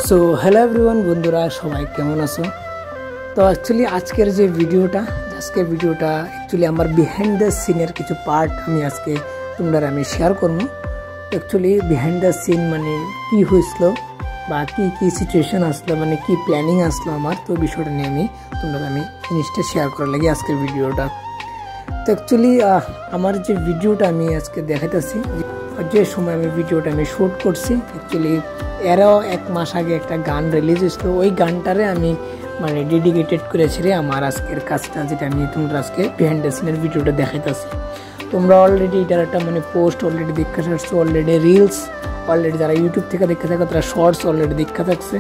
So hello everyone, বন্ধুরা সবাই কেমন আছো? তো অ্যাকচুয়ালি আজকের যে ভিডিওটা অ্যাকচুয়ালি আমার বিহাইন্ড দ্য সিনের কিছু পার্ট আজকে আমি শেয়ার করবো। অ্যাকচুয়ালি বিহাইন্ড দ্য সিন মানে কি হয়েছিল বা কি সিচুয়েশন আসলো, মানে কি প্ল্যানিং আসলো আমার, তো বিষয়টা নিয়ে আমি জিনিসটা শেয়ার করার লাগে আজকের ভিডিওটা। তো অ্যাকচুয়ালি আমার যে ভিডিওটা আমি আজকে দেখাইতেছি, যে সময় আমি ভিডিওটা শ্যুট করছি, অ্যাকচুয়ালি এরও এক মাস আগে একটা গান রিলিজ হয়েছিল। ওই গানটারে আমি মানে ডেডিকেটেড করেছি আমার আজকের কাজটা, যেটা আমি তোমরা আজকে বিহাইন্ড দ্য সিনের ভিডিওটা দেখাইতেছি। তোমরা অলরেডি এটার একটা মানে পোস্ট অলরেডি দেখা থাকছো, অলরেডি রিলস অলরেডি যারা ইউটিউব থেকে দেখে থাকো তারা শর্টস অলরেডি দেখা থাকছে।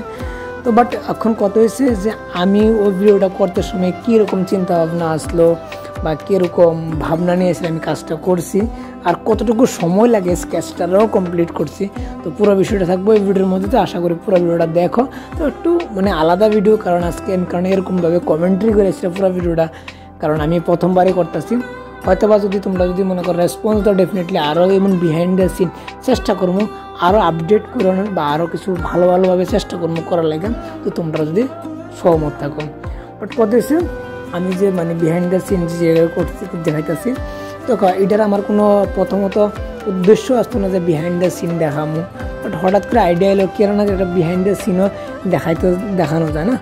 তো বাট এখন কত হয়েছে যে আমি ওই ভিডিওটা করতে সময় কীরকম চিন্তা ভাবনা আসলো বা কীরকম ভাবনা নিয়ে এসে আমি কাজটা করছি আর কতটুকু সময় লাগে স্কেচটারও কমপ্লিট করছি, তো পুরো বিষয়টা থাকবো এই ভিডিওর মধ্যে। তো আশা করি পুরো ভিডিওটা দেখো। তো একটু মানে আলাদা ভিডিও, কারণ আজকে আমি এরকমভাবে কমেন্ট্রি করেছিলাম পুরো ভিডিওটা, কারণ আমি প্রথমবারই করতেছি। হয়তো বা তোমরা যদি মনে করো রেসপন্স তো ডেফিনেটলি আরও এমন বিহাইন্ড দ্য সিন চেষ্টা করবো, আরও আপডেট করানোর বা আরও কিছু ভালোভাবে চেষ্টা করবো করার লাগে, তো তোমরা যদি সহমত থাকো। বাট কথা হচ্ছে আমি যে মানে বিহাইন্ড দ্য সিন যে জায়গায় করছি দেখাইতেছি, তো এটার আমার কোনো প্রথমত উদ্দেশ্য আসতো না যে বিহাইন্ড দ্য সিন দেখামো। বাট হঠাৎ করে আইডিয়া এলো কেন একটা বিহাইন্ড দ্য সিনও দেখানো যায় না।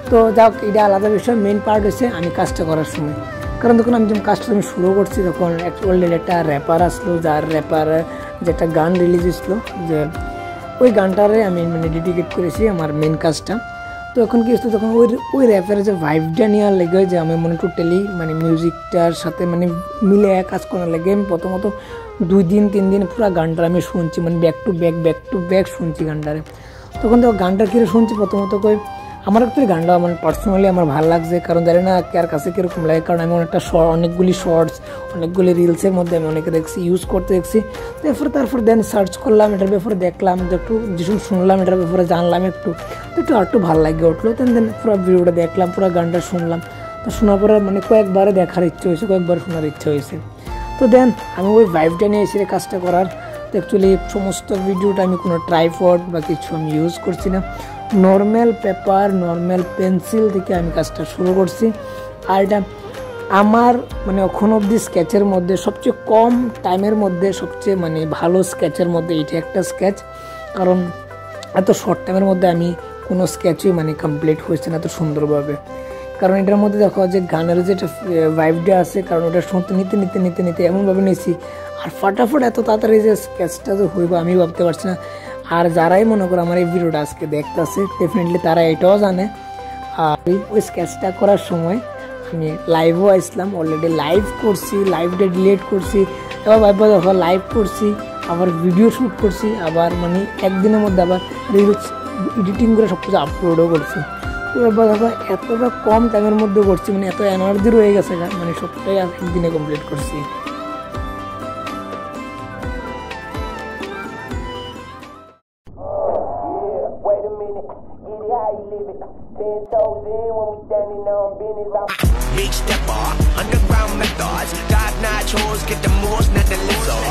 তো যাক, এটা আলাদা বিষয়। মেইন পার্ট হচ্ছে আমি কাজটা করার সময়, কারণ যখন আমি যখন কাজটা শুরু করছি তখন অলরেডি একটা র্যাপার আসলো, যার র্যাপার যে একটা গান রিলিজ হয়েছিল, যে ওই গানটারে আমি মানে ডেডিকেট করেছি আমার মেন কাজটা। তো এখন কি হচ্ছে, তখন ওই র্যাপারের যে ভাইবটা নেওয়ার লেগে যে আমি মানে টোটালি মানে মিউজিকটার সাথে মানে মিলে কাজ করার লেগে আমি প্রথমত 2 দিন 3 দিন পুরো গানটা আমি শুনছি, মানে ব্যাক টু ব্যাক শুনছি গানটারে। তখন তো গানটা কিরে শুনছি প্রথমত আমার একটু গানটা আমার পার্সোনালি আমার ভালো লাগছে, কারণ জানি না কার কাছে কীরকম লাগে, কারণ আমি অনেকগুলি শর্টস অনেকগুলি রিলসের মধ্যে আমি অনেকে দেখছি ইউজ করতে দেখছি। তারপর দেন সার্চ করলাম, এটার ব্যাপারে দেখলাম, একটু যেসব শুনলাম এটার ব্যাপারে জানলাম একটু ভালো লাগে উঠলো। দেন পুরো ভিডিওটা দেখলাম, পুরো গানটা শুনলাম। তো শোনার পরে মানে কয়েকবারে দেখার ইচ্ছে হয়েছে, কয়েকবার শোনার ইচ্ছে হয়েছে। তো দেন আমি ওই ভাইবটা নিয়ে এসে কাজটা করার। তো অ্যাকচুয়ালি সমস্ত ভিডিওটা আমি কোনো ট্রাইপড বা কিছু আমি ইউজ করছি না, নর্মাল পেপার নর্মাল পেন্সিল থেকে আমি কাজটা শুরু করছি। আর এটা আমার মানে এখন অবধি স্কেচের মধ্যে সবচেয়ে কম টাইমের মধ্যে সবচেয়ে মানে ভালো স্কেচের মধ্যে এইটা একটা স্কেচ, কারণ এত শর্ট টাইমের মধ্যে আমি কোনো স্কেচই মানে কমপ্লিট হয়েছে না এত সুন্দরভাবে। কারণ এটার মধ্যে দেখো যে গানের যেটা ভাইবটা আছে, কারণ ওটা শুনতে নিতে এমনভাবে নিয়েছি, আর ফাটাফট এত তাড়াতাড়ি যে স্কেচটা যে হইব আমি ভাবতে পারছি না। আর যারাই মনে করো আমার এই ভিডিওটা আজকে দেখতেছে ডেফিনেটলি তারা এটাও জানে। আর ওই স্কেচটা করার সময় আমি লাইভও আসলাম, অলরেডি লাইভ করছি, লাইভটা ডিলিট করছি, এবার ভাববো দেখো লাইভ করছি, আবার ভিডিও শ্যুট করছি, আবার মানে একদিনের মধ্যে আবার রিলস এডিটিং করে সব কিছু আপলোডও করছি। তো এবার দেখো এতটা কম টাইমের মধ্যে করছি, মানে এত এনার্জি রয়ে গেছে, মানে সবটাই একদিনে কমপ্লিট করছি। Big stepper, underground methods, top notch hoes, get the most, not the lesser.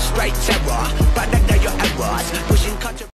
Straight terror, but I know your errors, pushing culture.